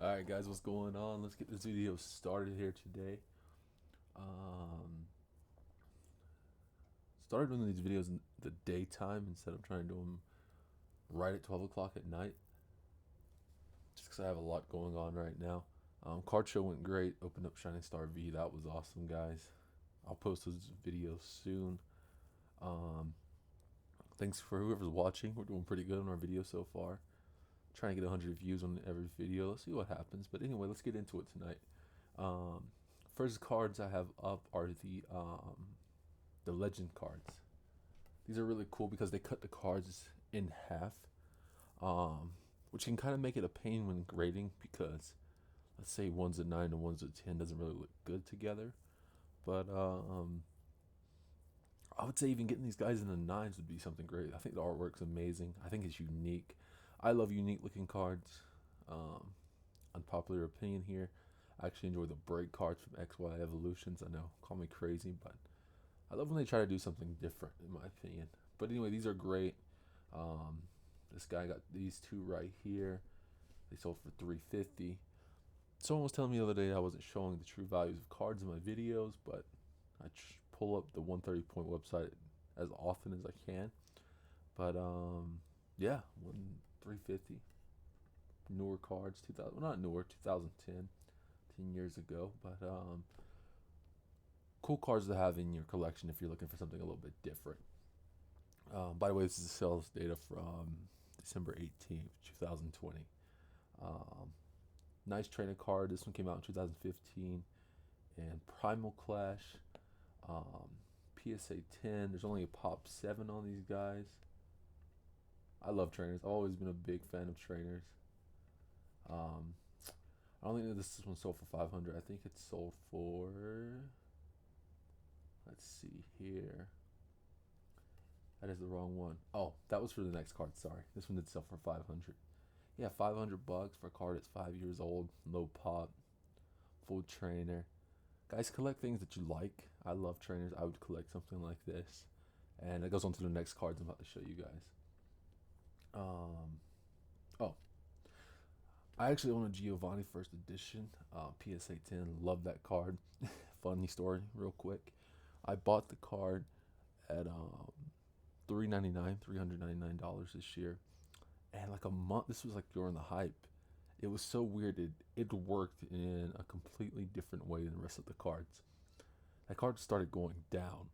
Alright guys, what's going on? Let's get this video started here today. Um, Started doing these videos in the daytime instead of trying to do them right at 12 o'clock at night. Just because I have a lot going on right now. Card show went great. Opened up Shining Star V. That was awesome, guys. I'll post those videos soon. Um, Thanks for whoever's watching. We're doing pretty good on our video so far. Trying to get 100 views on every video. Let's see what happens. But anyway, let's get into it tonight. Um, First cards I have up are the legend cards. These are really cool because they cut the cards in half, um, which can kind of make it a pain when grading because let's say one's a 9 and one's a 10 doesn't really look good together. But I would say even getting these guys in the 9s would be something great. I think the artwork's amazing. I think it's unique. I love unique looking cards. Um, Unpopular opinion here. I actually enjoy the break cards from XY Evolutions. I know, call me crazy, but I love when they try to do something different, in my opinion. But anyway, these are great. Um, this guy got these two right here. They sold for $350. Someone was telling me the other day I wasn't showing the true values of cards in my videos, but I pull up the 130 point website as often as I can. But yeah, 350. Newer cards, 2000. Well, not newer, 2010, 10 years ago. But cool cards to have in your collection if you're looking for something a little bit different. By the way, this is sales data from December 18th, 2020. Um, nice trainer card. This one came out in 2015. And Primal Clash, um, PSA 10. There's only a Pop 7 on these guys. I love trainers. I've always been a big fan of trainers. Um, I don't think that this one sold for 500. I think it sold for. Let's see here. That is the wrong one. Oh, that was for the next card. Sorry, this one did sell for 500. Yeah, $500 for a card that's 5 years old, low pop, full trainer. Guys, collect things that you like. I love trainers. I would collect something like this, and it goes on to the next cards I'm about to show you guys. Oh, I actually own a Giovanni First Edition, PSA 10. Love that card. Funny story, real quick. I bought the card at $399 this year, and like a month. This was like during the hype. It was so weird. It worked in a completely different way than the rest of the cards. That card started going down,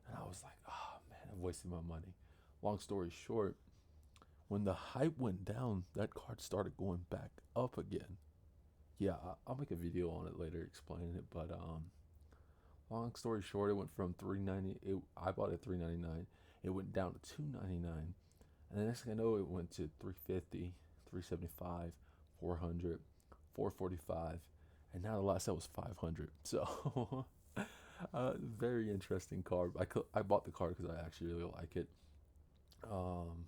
and I was like, oh man, I've wasted my money. Long story short, when the hype went down, that card started going back up again. Yeah, I'll make a video on it later explaining it, but long story short, it went from 390. I bought it at 399. It went down to 299, and the next thing I know, it went to 350, 375, 400, 445, and now the last set was 500. So, very interesting card. I bought the card because I actually really like it. Um,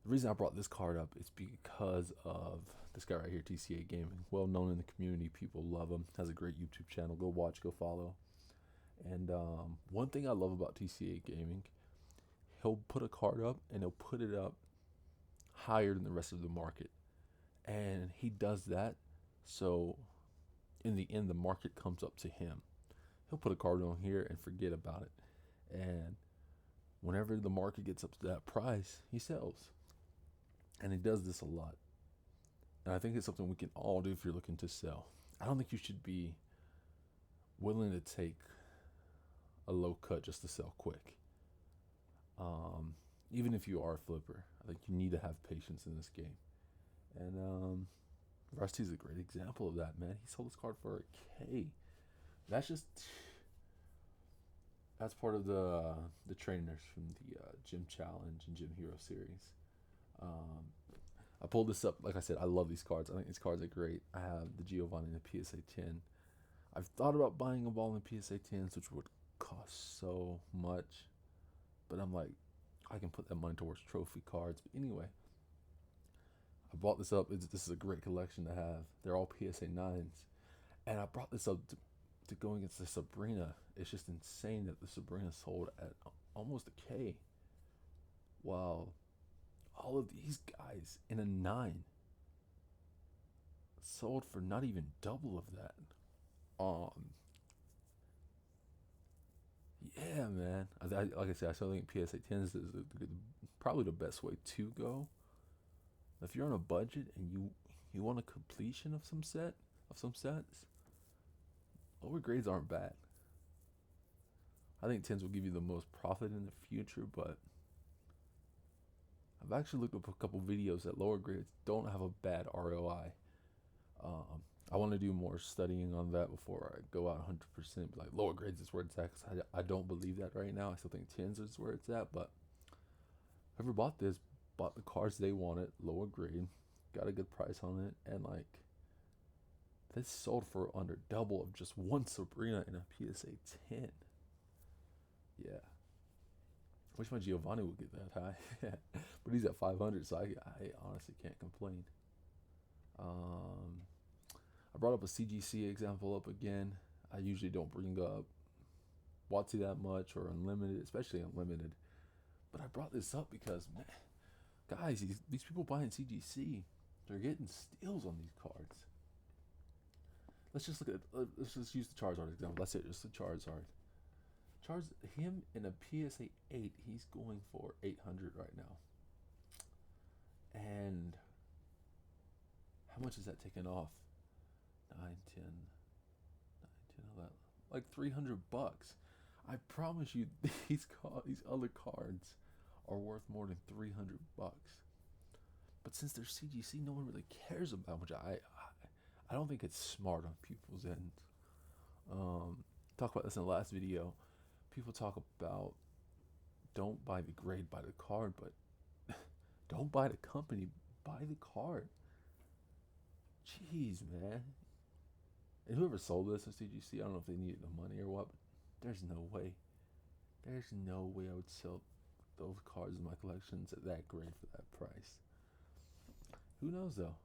the reason I brought this card up is because of this guy right here, TCA Gaming. Well known in the community, people love him. Has a great YouTube channel. Go watch, go follow. And one thing I love about TCA Gaming, he'll put a card up and he'll put it up higher than the rest of the market. And he does that so in the end the market comes up to him. He'll put a card on here and forget about it. And whenever the market gets up to that price, he sells. And he does this a lot. And I think it's something we can all do if you're looking to sell. I don't think you should be willing to take a low cut just to sell quick. Even if you are a flipper, I think you need to have patience in this game. And Rusty's a great example of that, man. He sold his card for a K. That's just that's part of the trainers from the Gym Challenge and Gym Hero series. Um, I pulled this up. Like I said, I love these cards. I think these cards are great. I have the Giovanni and the PSA 10. I've thought about buying them all in PSA 10s, which would cost so much. But I'm like, I can put that money towards trophy cards. But anyway, I brought this up. This is a great collection to have. They're all PSA 9s. And I brought this up to go against the Sabrina. It's just insane that the Sabrina sold at almost a K. While all of these guys in a 9 sold for not even double of that. Um, yeah, man. Like I said, I still think PSA 10s is probably the best way to go. If you're on a budget and you want a completion of some sets, lower grades aren't bad. I think 10s will give you the most profit in the future, but I've actually looked up a couple videos that lower grades don't have a bad ROI. Um, I want to do more studying on that before I go out 100%. Like lower grades is where it's at. 'Cause I don't believe that right now. I still think 10s is where it's at. But whoever bought this bought the cards they wanted, lower grade, got a good price on it, and like this sold for under double of just one Sabrina in a PSA 10. Yeah. Wish my Giovanni would get that high. But he's at 500, so I honestly can't complain. I brought up a CGC example up again. I usually don't bring up WotC that much or Unlimited, especially Unlimited. But I brought this up because, man, guys, these people buying CGC, they're getting steals on these cards. Let's just let's just use the Charizard example. That's it, just the Charizard. Him in a PSA 8, he's going for 800 right now. And how much is that taken off? 9, 10, 11, like $300. I promise you, these other cards are worth more than $300. But since they're CGC, no one really cares about, which I don't think it's smart on people's end. Talk about this in the last video. People talk about don't buy the grade, buy the card, but don't buy the company, buy the card. Jeez, man. And whoever sold this to CGC, I don't know if they needed the money or what, but there's no way. There's no way I would sell those cards in my collections at that grade for that price. Who knows though?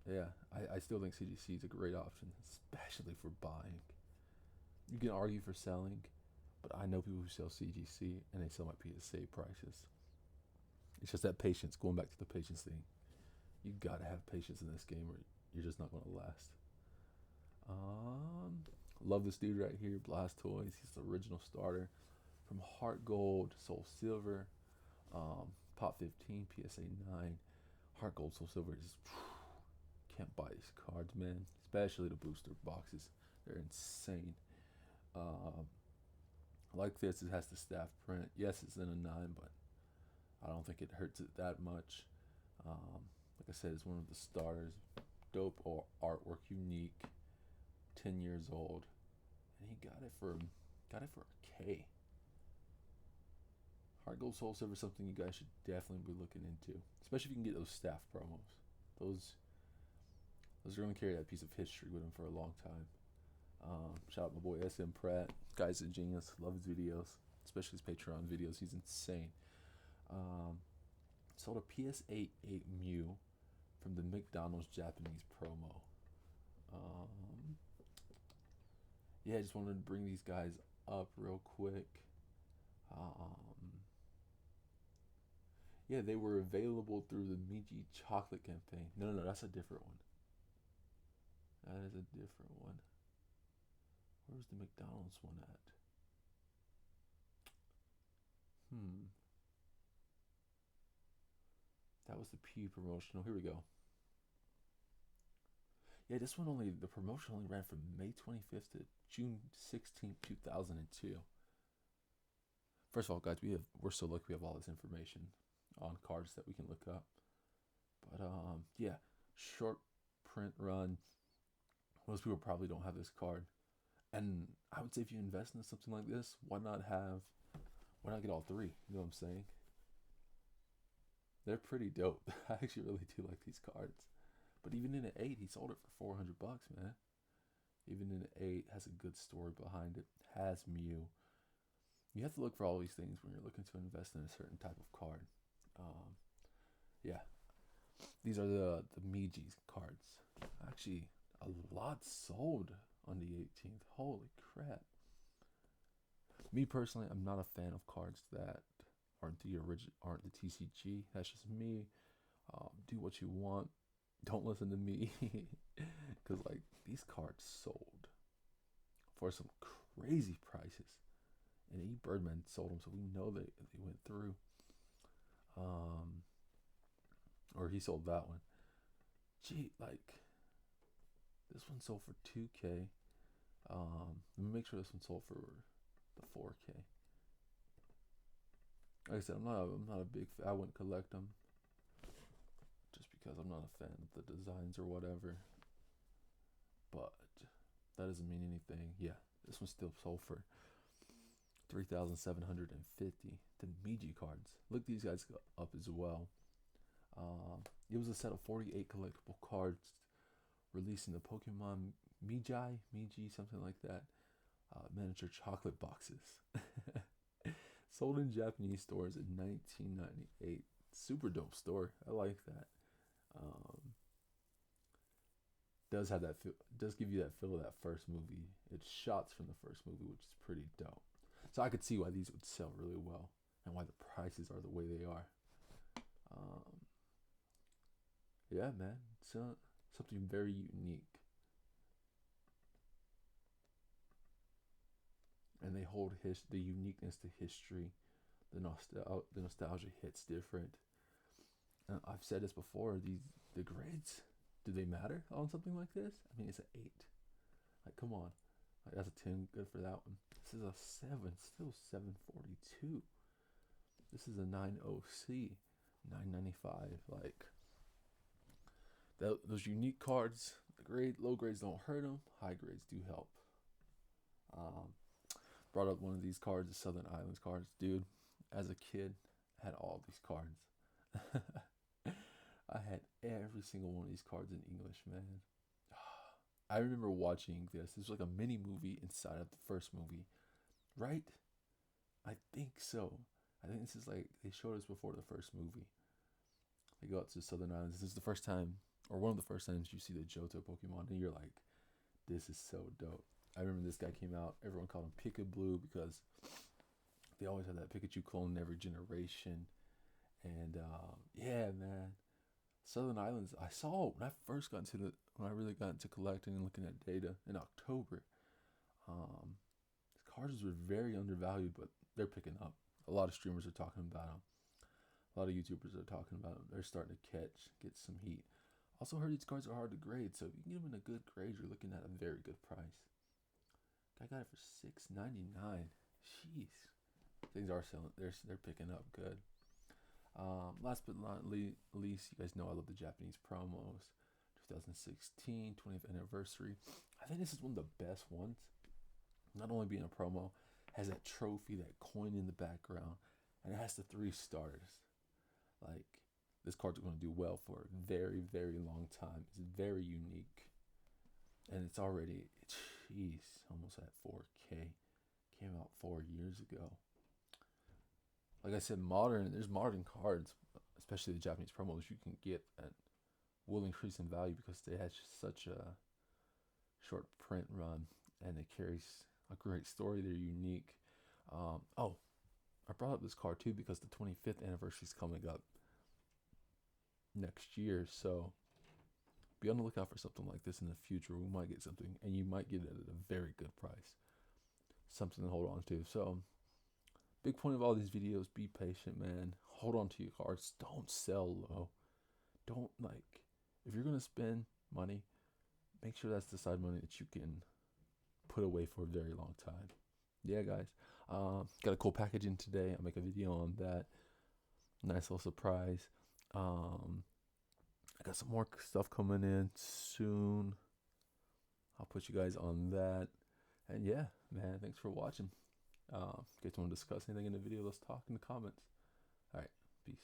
Yeah, I still think CGC is a great option, especially for buying. You can argue for selling, but I know people who sell CGC and they sell my PSA prices. It's just that patience, going back to the patience thing. You gotta have patience in this game or you're just not gonna last. Love this dude right here, Blastoise. He's the original starter from Heart Gold, Soul Silver, Pop 15, PSA 9. Heart Gold, Soul Silver is can't buy these cards, man. Especially the booster boxes, they're insane. Like this, it has the staff print. Yes, it's in a 9, but I don't think it hurts it that much. Like I said, it's one of the starters. Dope or artwork, unique. 10 years old, and he got it for a K. Heart Gold Soul Silver is something you guys should definitely be looking into, especially if you can get those staff promos. Those are going to carry that piece of history with them for a long time. Shout out my boy SM Pratt. Guy's a genius. Love his videos, especially his Patreon videos. He's insane. Sold a PSA 8 Mew from the McDonald's Japanese promo. Yeah, I just wanted to bring these guys up real quick. Yeah, they were available through the Meiji chocolate campaign. No, that's a different one. That is a different one. Where's the McDonald's one at? That was the P promotional. Here we go. Yeah, this one the promotion only ran from May 25th to June 16th, 2002. First of all, guys, we're so lucky we have all this information on cards that we can look up. But yeah, short print run. Most people probably don't have this card. And I would say if you invest in something like this, why not get all three? You know what I'm saying? They're pretty dope. I actually really do like these cards. But even in an 8, he sold it for $400, man. Even in an 8, has a good story behind it. Has Mew. You have to look for all these things when you're looking to invest in a certain type of card. Yeah. These are the Meiji cards. Actually, a lot sold on the 18th. Holy crap. Me personally, I'm not a fan of cards that aren't the TCG. That's just me. Do what you want. don't listen to me, because like these cards sold for some crazy prices, and E Birdman sold them, so we know they went through. Um, or he sold that one. Gee, like this one sold for 2K. Let me make sure this one sold for the 4K. Like I said, I'm not a big fan. I wouldn't collect them just because I'm not a fan of the designs or whatever. But that doesn't mean anything. Yeah, this one still sold for 3,750. The Meiji cards. Look these guys up as well. It was a set of 48 collectible cards released in the Pokemon Meiji, something like that. Miniature chocolate boxes. Sold in Japanese stores in 1998. Super dope store. I like that. Does have that feel, does give you that feel of that first movie. It's shots from the first movie, which is pretty dope. So I could see why these would sell really well and why the prices are the way they are. Um, yeah, man, it's something very unique, and they hold the uniqueness to history. The nostalgia hits different. And I've said this before. The grades, do they matter on something like this? I mean, it's an 8. Like, come on. Like, that's a 10. Good for that one. This is a 7. Still 742. This is a 9OC. 995. Like, those unique cards, low grades don't hurt them. High grades do help. Brought up one of these cards, the Southern Islands cards. Dude, as a kid, I had all these cards. I had every single one of these cards in English, man. I remember watching this. This was like a mini movie inside of the first movie, right? I think so. I think this is like they showed us before the first movie. They go out to the Southern Islands. This is the first time, or one of the first times you see the Johto Pokemon, and you're like, this is so dope. I remember this guy came out. Everyone called him Pika-Blue because they always had that Pikachu clone in every generation. And yeah, man, Southern Islands. I saw when I really got into collecting and looking at data in October. These cards were very undervalued, but they're picking up. A lot of streamers are talking about them. A lot of YouTubers are talking about them. They're starting to get some heat. Also heard these cards are hard to grade, so if you can get them in a good grade, you're looking at a very good price. I got it for $6.99. Jeez, things are selling. They're picking up good. Last but not least, you guys know I love the Japanese promos. 2016 20th anniversary. I think this is one of the best ones. Not only being a promo, has that trophy, that coin in the background, and it has the 3 stars. Like, this card's going to do well for a very, very long time. It's very unique. And it's already, almost at 4K. Came out 4 years ago. Like I said, there's modern cards, especially the Japanese promos you can get that will increase in value because they had such a short print run and it carries a great story. They're unique. I brought up this card too because the 25th anniversary is coming up next year, so be on the lookout for something like this in the future. We might get something, and you might get it at a very good price. Something to hold on to. So, big point of all these videos: be patient, man. Hold on to your cards. Don't sell low. Don't if you're gonna spend money, make sure that's the side money that you can put away for a very long time. Yeah, guys. Got a cool package in today. I'll make a video on that. Nice little surprise. I got some more stuff coming in soon. I'll put you guys on that. And yeah, man, thanks for watching. If you guys want to discuss anything in the video, let's talk in the comments. All right, peace.